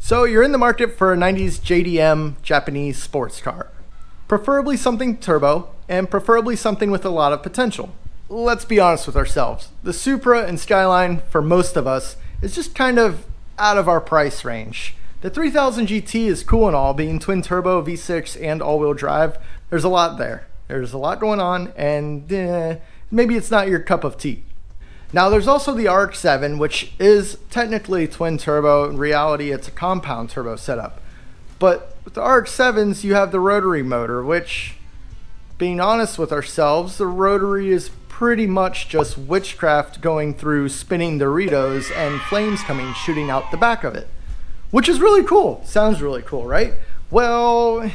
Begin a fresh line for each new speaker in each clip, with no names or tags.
So you're in the market for a 90s JDM Japanese sports car. Preferably something turbo, and preferably something with a lot of potential. Let's be honest with ourselves. The Supra and Skyline, for most of us, is just kind of out of our price range. The 3000 GT is cool and all, being twin turbo, V6, and all-wheel drive. There's a lot there. There's a lot going on, and maybe it's not your cup of tea. Now there's also the RX-7, which is technically twin turbo. In reality, it's a compound turbo setup. But with the RX-7s, you have the rotary motor, which, being honest with ourselves, the rotary is pretty much just witchcraft going through spinning Doritos and flames shooting out the back of it. Which is really cool. Sounds really cool, right? Well,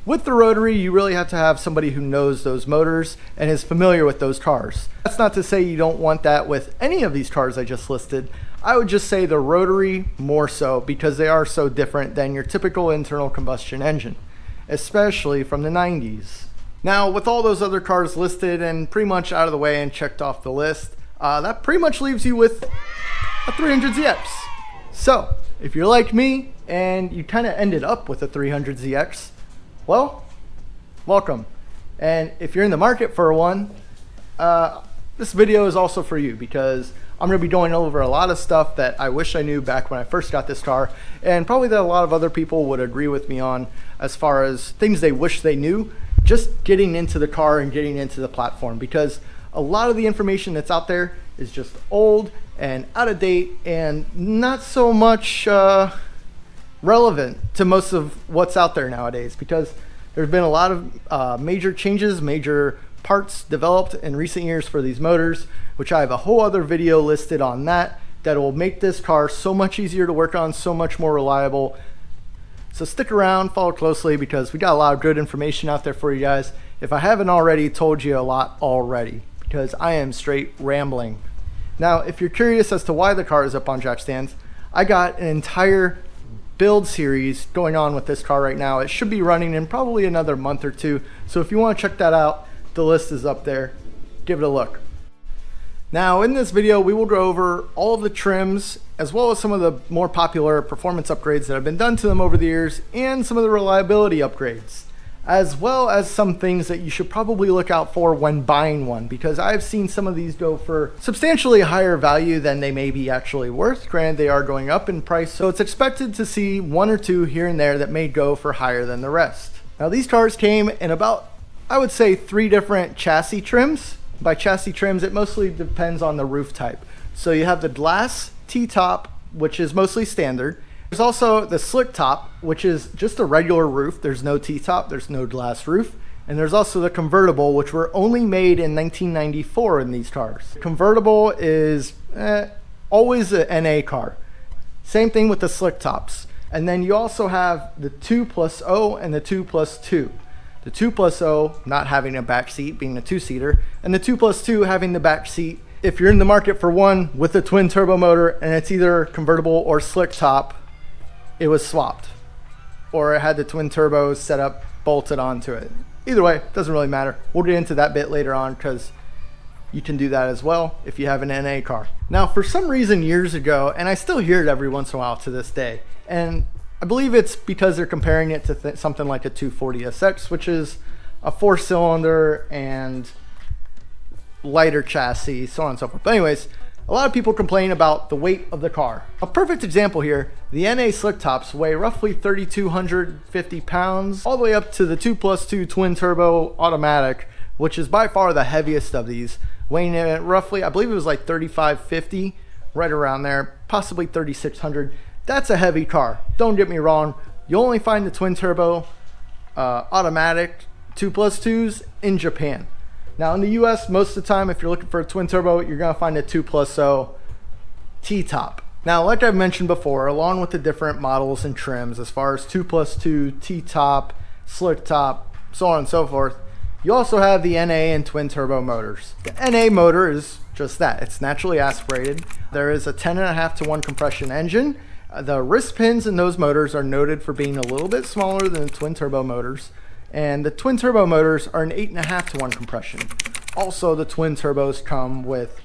with the rotary, you really have to have somebody who knows those motors and is familiar with those cars. That's not to say you don't want that with any of these cars I just listed. I would just say the rotary more so, because they are so different than your typical internal combustion engine, especially from the 90s. Now, with all those other cars listed and pretty much out of the way and checked off the list, that pretty much leaves you with a 300ZX. So, if you're like me and you kind of ended up with a 300ZX, well, welcome. And if you're in the market for one, this video is also for you, because I'm going to be going over a lot of stuff that I wish I knew back when I first got this car, and probably that a lot of other people would agree with me on as far as things they wish they knew, just getting into the car and getting into the platform, because a lot of the information that's out there is just old and out of date and not so much relevant to most of what's out there nowadays, because there's been a lot of major changes, major parts developed in recent years for these motors, which I have a whole other video listed on that will make this car so much easier to work on, so much more reliable. So stick around, follow closely, because we got a lot of good information out there for you guys. If I haven't already told you a lot already, because I am straight rambling. Now, if you're curious as to why the car is up on jack stands, I got an entire build series going on with this car right now. It should be running in probably another month or two. So if you want to check that out, the list is up there. Give it a look. Now, in this video, we will go over all of the trims, as well as some of the more popular performance upgrades that have been done to them over the years, and some of the reliability upgrades, as well as some things that you should probably look out for when buying one, because I've seen some of these go for substantially higher value than they may be actually worth. Granted, they are going up in price, so it's expected to see one or two here and there that may go for higher than the rest. Now, these cars came in about, I would say, 3 different chassis trims. By chassis trims, it mostly depends on the roof type. So you have the glass T-top, which is mostly standard. There's also the slick top, which is just a regular roof. There's no T-top, there's no glass roof. And there's also the convertible, which were only made in 1994 in these cars. The convertible is always an NA car. Same thing with the slick tops. And then you also have the 2+0 and the 2+2. The 2+0 not having a back seat, being a 2-seater, and the 2+2 having the back seat. If you're in the market for one with a twin turbo motor and it's either convertible or slick top, it was swapped, or it had the twin turbos set up, bolted onto it. Either way, doesn't really matter. We'll get into that bit later on, because you can do that as well if you have an NA car. Now, for some reason years ago, and I still hear it every once in a while to this day, and I believe it's because they're comparing it to something like a 240SX, which is a 4-cylinder and lighter chassis, so on and so forth. But anyways, a lot of people complain about the weight of the car. A perfect example here, the NA slick tops weigh roughly 3,250 pounds, all the way up to the 2+2 twin turbo automatic, which is by far the heaviest of these, weighing in at roughly, I believe it was like 3,550, right around there, possibly 3,600. That's a heavy car. Don't get me wrong. You'll only find the twin turbo automatic 2+2s in Japan. Now in the US, most of the time, if you're looking for a twin turbo, you're gonna find a 2+0 T-top. Now, like I've mentioned before, along with the different models and trims, as far as 2+2, T-top, slick top, so on and so forth, you also have the NA and twin turbo motors. The NA motor is just that. It's naturally aspirated. There is a 10.5-to-1 compression engine. The wrist pins in those motors are noted for being a little bit smaller than the twin turbo motors, and the twin turbo motors are an 8.5-to-1 compression. Also, the twin turbos come with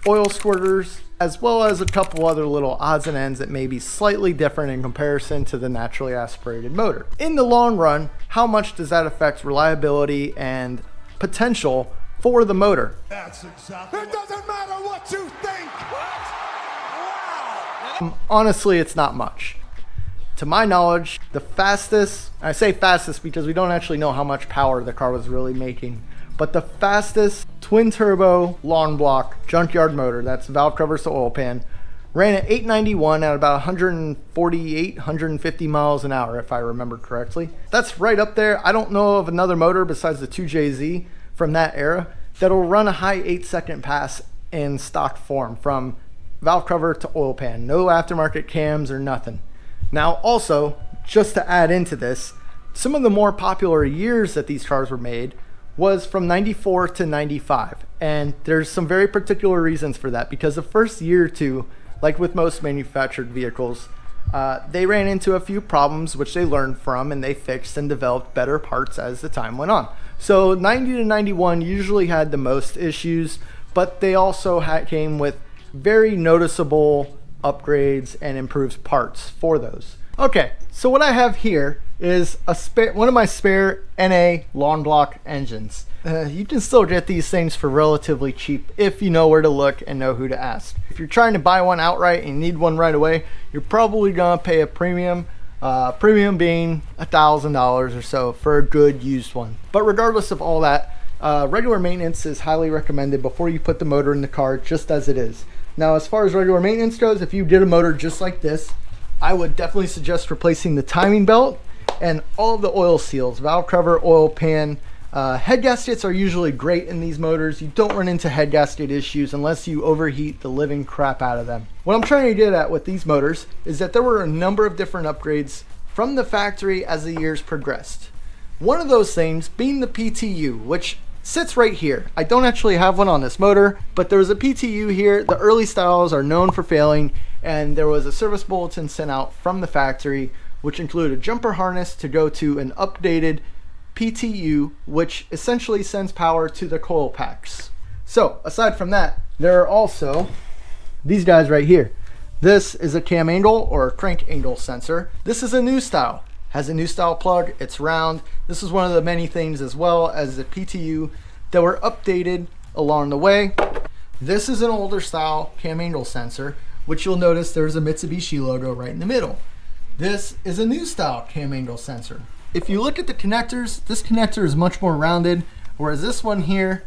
oil squirters, as well as a couple other little odds and ends that may be slightly different in comparison to the naturally aspirated motor. In the long run, how much does that affect reliability and potential for the motor?
That's exactly. It doesn't matter what you think. What? Wow.
Honestly, it's not much. To my knowledge, the fastest, I say fastest because we don't actually know how much power the car was really making, but the fastest twin turbo long block junkyard motor, that's valve covers to oil pan, ran at 891 at about 148, 150 miles an hour, if I remember correctly. That's right up there. I don't know of another motor besides the 2JZ from that era that'll run a high 8-second pass in stock form from valve cover to oil pan. No aftermarket cams or nothing. Now also, just to add into this, some of the more popular years that these cars were made was from 94 to 95. And there's some very particular reasons for that, because the first year or two, like with most manufactured vehicles, they ran into a few problems which they learned from and they fixed and developed better parts as the time went on. So 90 to 91 usually had the most issues, but they also came with very noticeable upgrades and improved parts for those. Okay, so what I have here is one of my spare NA long block engines. You can still get these things for relatively cheap if you know where to look and know who to ask. If you're trying to buy one outright and need one right away, you're probably gonna pay a premium. Premium being $1,000 or so for a good used one. But regardless of all that, regular maintenance is highly recommended before you put the motor in the car, just as it is. Now, as far as regular maintenance goes, if you did a motor just like this, I would definitely suggest replacing the timing belt and all of the oil seals, valve cover, oil pan. Head gaskets are usually great in these motors. You don't run into head gasket issues unless you overheat the living crap out of them. What I'm trying to get at with these motors is that there were a number of different upgrades from the factory as the years progressed. One of those things being the PTU, which sits right here. I don't actually have one on this motor, but there was a PTU here. The early styles are known for failing, and there was a service bulletin sent out from the factory which included a jumper harness to go to an updated PTU, which essentially sends power to the coil packs. So aside from that, there are also these guys right here. This is a cam angle or crank angle sensor. This is a new style. Has a new style plug, it's round. This is one of the many things, as well as the PTU, that were updated along the way. This is an older style cam angle sensor, which you'll notice there's a Mitsubishi logo right in the middle. This is a new style cam angle sensor. If you look at the connectors, this connector is much more rounded, whereas this one here,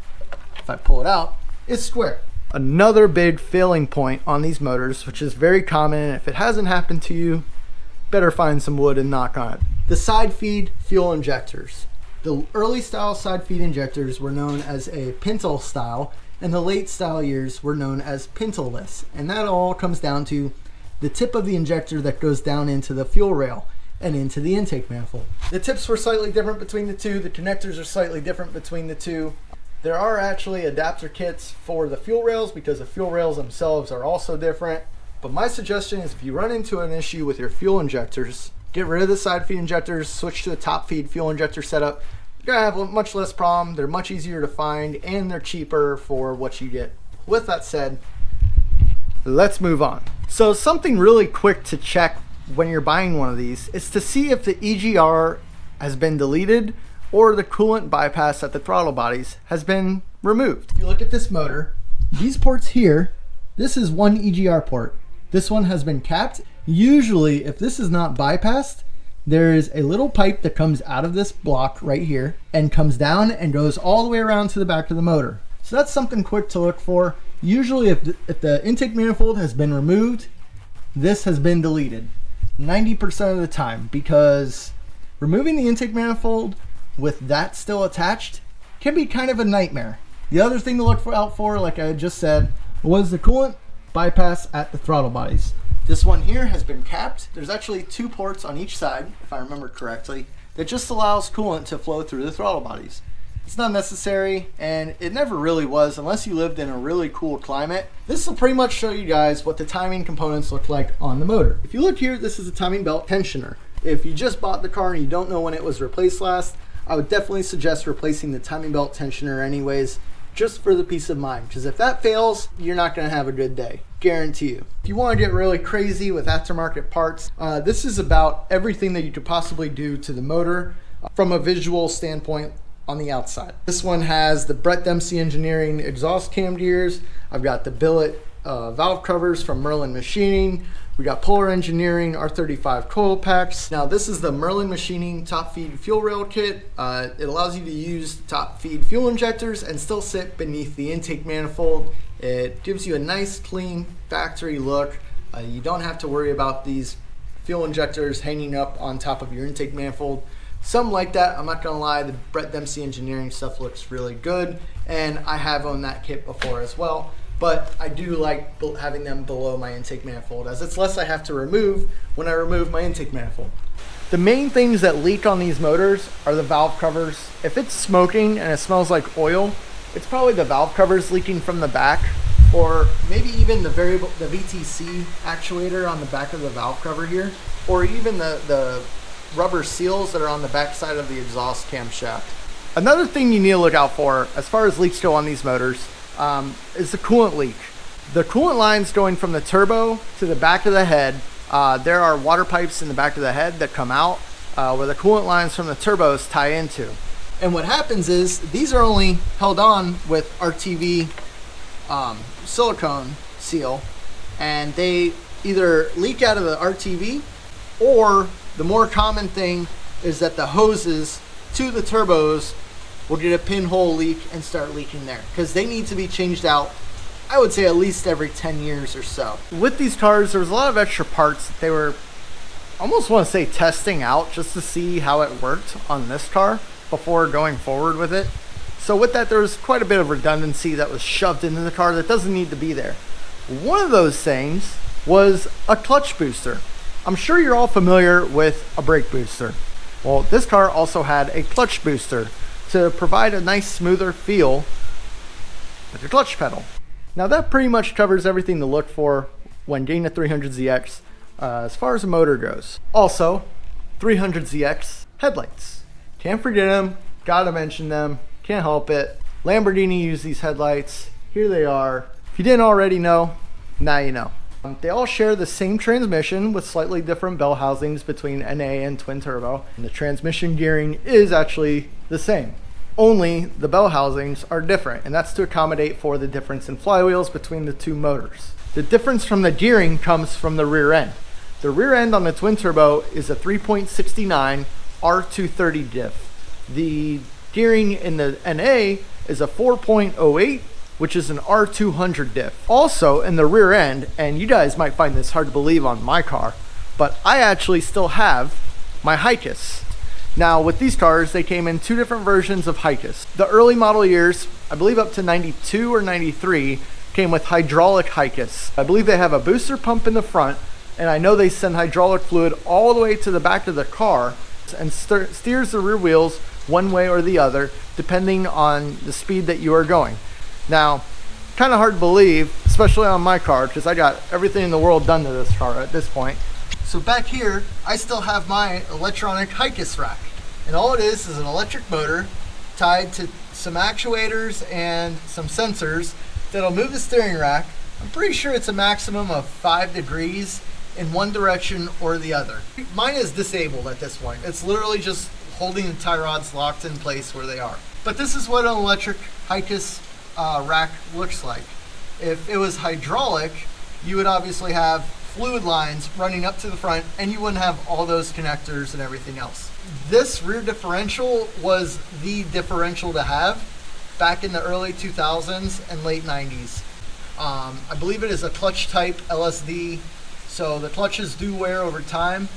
if I pull it out, is square. Another big failing point on these motors, which is very common, and if it hasn't happened to you, better find some wood and knock on it. The side feed fuel injectors. The early style side feed injectors were known as a pintle style, and the late style years were known as pintleless. And that all comes down to the tip of the injector that goes down into the fuel rail and into the intake manifold. The tips were slightly different between the two. The connectors are slightly different between the two. There are actually adapter kits for the fuel rails because the fuel rails themselves are also different. But my suggestion is if you run into an issue with your fuel injectors, get rid of the side feed injectors, switch to the top feed fuel injector setup. You're gonna have much less problem. They're much easier to find and they're cheaper for what you get. With that said, let's move on. So something really quick to check when you're buying one of these is to see if the EGR has been deleted or the coolant bypass at the throttle bodies has been removed. If you look at this motor, these ports here, this is one EGR port. This one has been capped. Usually, if this is not bypassed, there is a little pipe that comes out of this block right here and comes down and goes all the way around to the back of the motor. So that's something quick to look for. Usually, if the intake manifold has been removed, this has been deleted 90% of the time, because removing the intake manifold with that still attached can be kind of a nightmare. The other thing to look out for, like I just said, was the coolant bypass at the throttle bodies. This one here has been capped. There's actually two ports on each side, if I remember correctly, that just allows coolant to flow through the throttle bodies. It's not necessary, and it never really was unless you lived in a really cool climate. This will pretty much show you guys what the timing components look like on the motor. If you look here, this is a timing belt tensioner. If you just bought the car and you don't know when it was replaced last, I would definitely suggest replacing the timing belt tensioner anyways. just for the peace of mind, because if that fails, you're not going to have a good day. Guarantee you. If you want to get really crazy with aftermarket parts, this is about everything that you could possibly do to the motor from a visual standpoint on the outside. This one has the Brett Dempsey Engineering exhaust cam gears. I've got the billet valve covers from Merlin Machining. We got Polar Engineering R35 coil packs. Now this is the Merlin Machining top feed fuel rail kit. It allows you to use top feed fuel injectors and still sit beneath the intake manifold. It gives you a nice clean factory look. You don't have to worry about these fuel injectors hanging up on top of your intake manifold. Something like that. I'm not gonna lie, the Brett Dempsey Engineering stuff looks really good, and I have owned that kit before as well. But I do like having them below my intake manifold, as it's less I have to remove when I remove my intake manifold. The main things that leak on these motors are the valve covers. If it's smoking and it smells like oil, it's probably the valve covers leaking from the back, or maybe even the VTC actuator on the back of the valve cover here, or even the rubber seals that are on the back side of the exhaust camshaft. Another thing you need to look out for as far as leaks go on these motors is the coolant leak. The coolant lines going from the turbo to the back of the head, there are water pipes in the back of the head that come out where the coolant lines from the turbos tie into. And what happens is these are only held on with RTV silicone seal, and they either leak out of the RTV, or the more common thing is that the hoses to the turbos will get a pinhole leak and start leaking there, because they need to be changed out, I would say, at least every 10 years or so. With these cars, there was a lot of extra parts that they were, almost want to say, testing out just to see how it worked on this car before going forward with it. So with that, there was quite a bit of redundancy that was shoved into the car that doesn't need to be there. One of those things was a clutch booster. I'm sure you're all familiar with a brake booster. Well, this car also had a clutch booster to provide a nice smoother feel with your clutch pedal. Now that pretty much covers everything to look for when getting a 300ZX as far as the motor goes. Also, 300ZX headlights. Can't forget them, gotta mention them, can't help it. Lamborghini used these headlights, here they are. If you didn't already know, now you know. They all share the same transmission with slightly different bell housings between NA and twin turbo, and the transmission gearing is actually the same. Only the bell housings are different, and that's to accommodate for the difference in flywheels between the two motors. The difference from the gearing comes from the rear end. The rear end on the twin turbo is a 3.69 R230 diff. The gearing in the NA is a 4.08, which is an R200 diff. Also in the rear end, and you guys might find this hard to believe on my car, but I actually still have my Hikis. Now with these cars, they came in two different versions of Hikis. The early model years, I believe up to 92 or 93, came with hydraulic Hikis. I believe they have a booster pump in the front, and I know they send hydraulic fluid all the way to the back of the car and steers the rear wheels one way or the other, depending on the speed that you are going. Now, kind of hard to believe, especially on my car, because I got everything in the world done to this car at this point. So back here, I still have my electronic Hikis rack. And all it is an electric motor tied to some actuators and some sensors that'll move the steering rack. I'm pretty sure it's a maximum of 5 degrees in one direction or the other. Mine is disabled at this point. It's literally just holding the tie rods locked in place where they are. But this is what an electric Hikis rack looks like. If it was hydraulic, you would obviously have fluid lines running up to the front, and you wouldn't have all those connectors and everything else. This rear differential was the differential to have back in the early 2000s and late 90s. I believe it is a clutch type LSD, so the clutches do wear over time,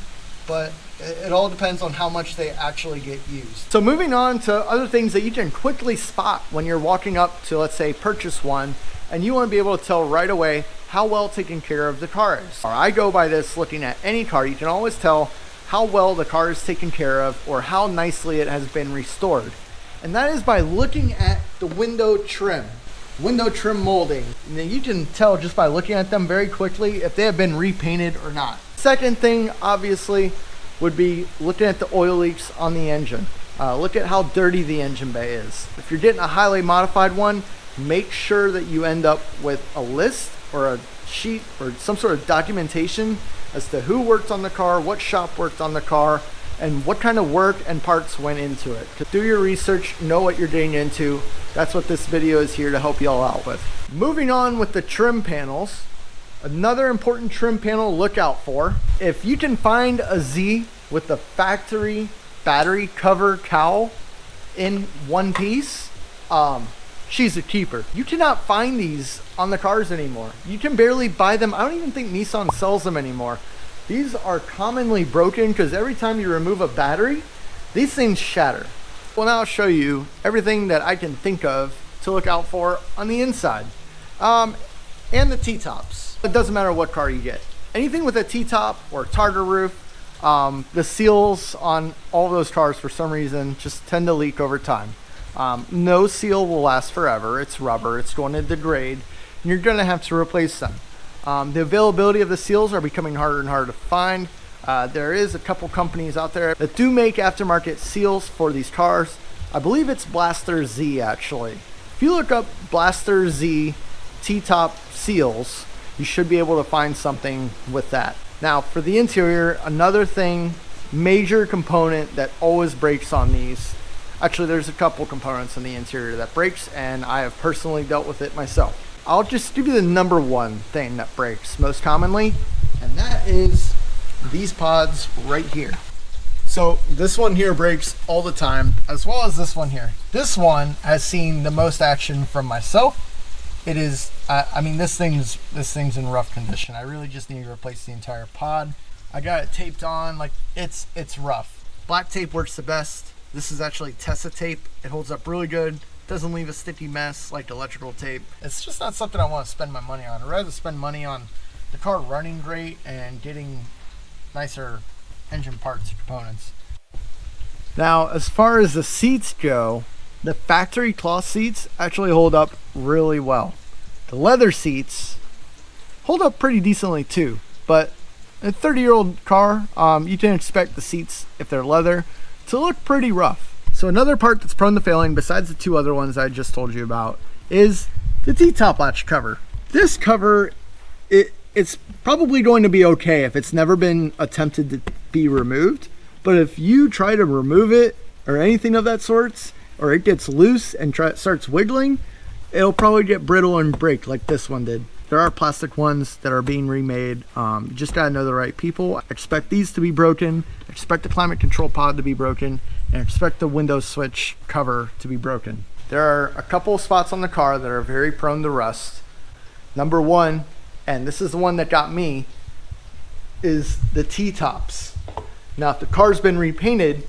but it all depends on how much they actually get used. So moving on to other things that you can quickly spot when you're walking up to, let's say, purchase one, and you want to be able to tell right away how well taken care of the car is. I go by this looking at any car. You can always tell how well the car is taken care of or how nicely it has been restored. And that is by looking at the window trim molding. And then you can tell just by looking at them very quickly if they have been repainted or not. Second thing, obviously, would be looking at the oil leaks on the engine. Look at how dirty the engine bay is. If you're getting a highly modified one, make sure that you end up with a list or a sheet or some sort of documentation as to who worked on the car, what shop worked on the car, and what kind of work and parts went into it. Do your research, know what you're getting into. That's what this video is here to help you all out with. Moving on with the trim panels, another important trim panel to look out for. If you can find a Z with the factory battery cover cowl in one piece, she's a keeper. You cannot find these on the cars anymore. You can barely buy them. I don't even think Nissan sells them anymore. These are commonly broken because every time you remove a battery, these things shatter. Well, now I'll show you everything that I can think of to look out for on the inside. And the T-tops. It doesn't matter what car you get. Anything with a T-top or targa roof, the seals on all of those cars for some reason just tend to leak over time. No seal will last forever. It's rubber, it's going to degrade, and you're going to have to replace them. The availability of the seals are becoming harder and harder to find. There is a couple companies out there that do make aftermarket seals for these cars. I believe it's Blaster Z actually. If you look up Blaster Z T-top seals, you should be able to find something with that. Now for the interior, another thing, major component that always breaks on these. Actually, there's a couple components in the interior that breaks, and I have personally dealt with it myself. I'll just give you the number one thing that breaks most commonly, and that is these pods right here. So this one here breaks all the time, as well as this one here. This one has seen the most action from myself. It is, I mean, this thing's in rough condition. I really just need to replace the entire pod. I got it taped on, like it's rough. Black tape works the best. This is actually Tessa tape. It holds up really good. Doesn't leave a sticky mess like electrical tape. It's just not something I want to spend my money on. I'd rather spend money on the car running great and getting nicer engine parts and components. Now, as far as the seats go, the factory cloth seats actually hold up really well. The leather seats hold up pretty decently too, but a 30-year-old car, you can expect the seats, if they're leather, to look pretty rough. So another part that's prone to failing, besides the two other ones I just told you about, is the T-top latch cover. This cover, it's probably going to be okay if it's never been attempted to be removed. But if you try to remove it or anything of that sorts, or it gets loose and starts wiggling, it'll probably get brittle and break like this one did. There are plastic ones that are being remade. You just gotta know the right people. Expect these to be broken, expect the climate control pod to be broken, and expect the window switch cover to be broken. There are a couple spots on the car that are very prone to rust. Number one, and this is the one that got me, is the T-tops. Now, if the car's been repainted,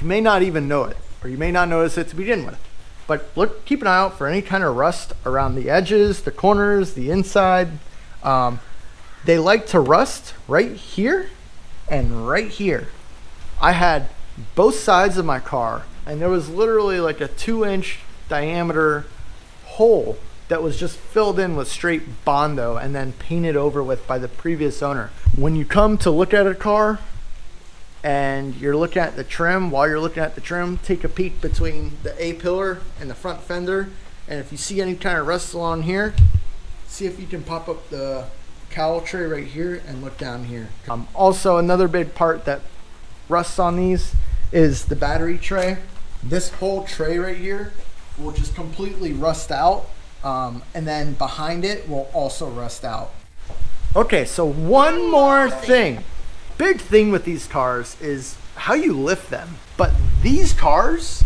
you may not even know it, or you may not notice it to begin with. But look, keep an eye out for any kind of rust around the edges, the corners, the inside. They like to rust right here and right here. I had both sides of my car, and there was literally like a 2-inch diameter hole that was just filled in with straight Bondo and then painted over with by the previous owner. When you come to look at a car and you're looking at the trim, while you're looking at the trim, take a peek between the A-pillar and the front fender, and if you see any kind of rust along here, see if you can pop up the cowl tray right here and look down here. Also, another big part that rusts on these is the battery tray. This whole tray right here will just completely rust out, and then behind it will also rust out. Okay, so one more thing. Big thing with these cars is how you lift them. But these cars,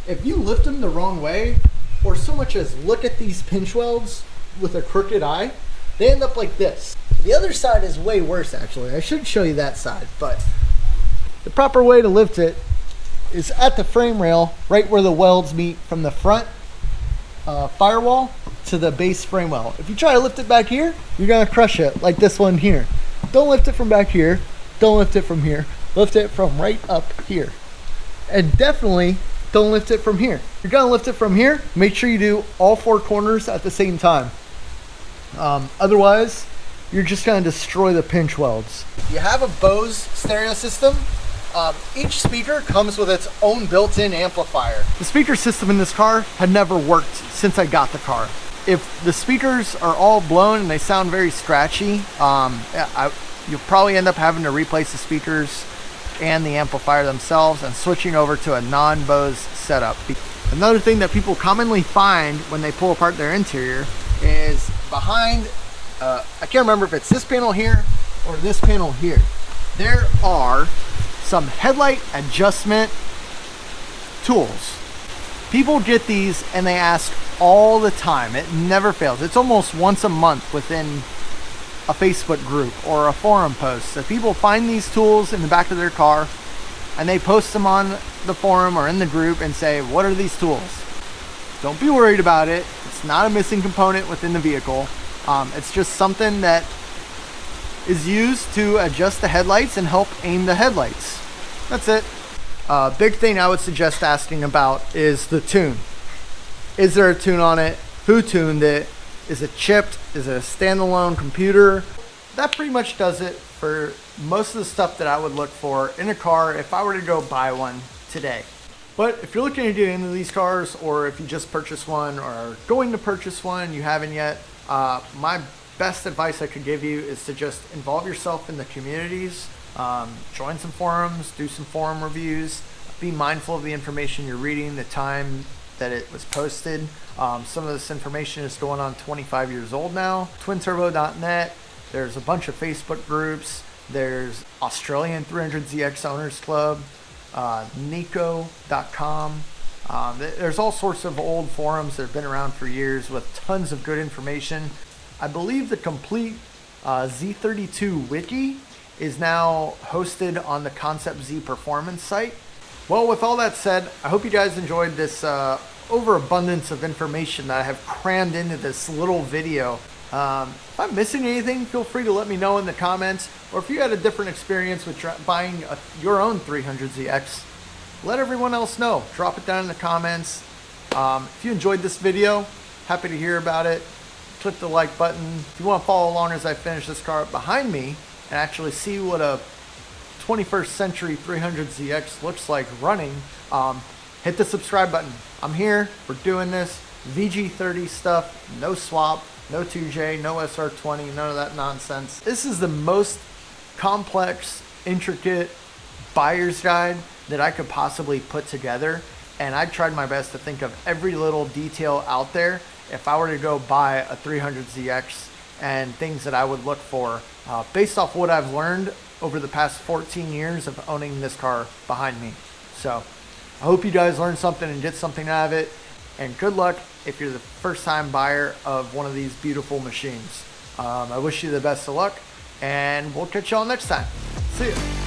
if you lift them the wrong way, or so much as look at these pinch welds with a crooked eye, they end up like this. The other side is way worse actually. I should show you that side, but the proper way to lift it is at the frame rail, right where the welds meet from the front firewall to the base frame well. If you try to lift it back here, you're gonna crush it like this one here. Don't lift it from back here. Don't lift it from here. Lift it from right up here. And definitely don't lift it from here. If you're gonna lift it from here, make sure you do all 4 corners at the same time. Otherwise, you're just gonna destroy the pinch welds. If you have a Bose stereo system, Each speaker comes with its own built-in amplifier. The speaker system in this car had never worked since I got the car. If the speakers are all blown and they sound very scratchy, you'll probably end up having to replace the speakers and the amplifier themselves and switching over to a non-Bose setup. Another thing that people commonly find when they pull apart their interior is behind, I can't remember if it's this panel here or this panel here, there are some headlight adjustment tools. People get these and they ask all the time. It never fails. It's almost once a month within a Facebook group or a forum post that people find these tools in the back of their car and they post them on the forum or in the group and say, what are these tools? Don't be worried about it. It's not a missing component within the vehicle. It's just something that is used to adjust the headlights and help aim the headlights. That's it. Big thing I would suggest asking about is the tune. Is there a tune on it? Who tuned it? Is it chipped? Is it a standalone computer? That pretty much does it for most of the stuff that I would look for in a car if I were to go buy one today. But if you're looking to get into these cars, or if you just purchased one or are going to purchase one and you haven't yet, my best advice I could give you is to just involve yourself in the communities, join some forums, do some forum reviews, be mindful of the information you're reading, the time that it was posted. Some of this information is going on 25 years old now. twinturbo.net, there's a bunch of Facebook groups, there's Australian 300ZX Owners Club, Nico.com. There's all sorts of old forums that have been around for years with tons of good information. I believe the complete Z32 wiki is now hosted on the Concept Z Performance site. Well, with all that said, I hope you guys enjoyed this overabundance of information that I have crammed into this little video. If I'm missing anything, feel free to let me know in the comments, or if you had a different experience with buying your own 300ZX, let everyone else know. Drop it down in the comments. If you enjoyed this video, happy to hear about it. Click the like button. If you want to follow along as I finish this car up behind me and actually see what a 21st century 300ZX looks like running, hit the subscribe button. I'm here. We're doing this. VG30 stuff. No swap. No 2J. No SR20. None of that nonsense. This is the most complex, intricate buyer's guide that I could possibly put together. And I tried my best to think of every little detail out there if I were to go buy a 300ZX, and things that I would look for based off what I've learned over the past 14 years of owning this car behind me. So I hope you guys learned something and get something out of it, and good luck if you're the first time buyer of one of these beautiful machines. I wish you the best of luck, and we'll catch y'all next time. See ya.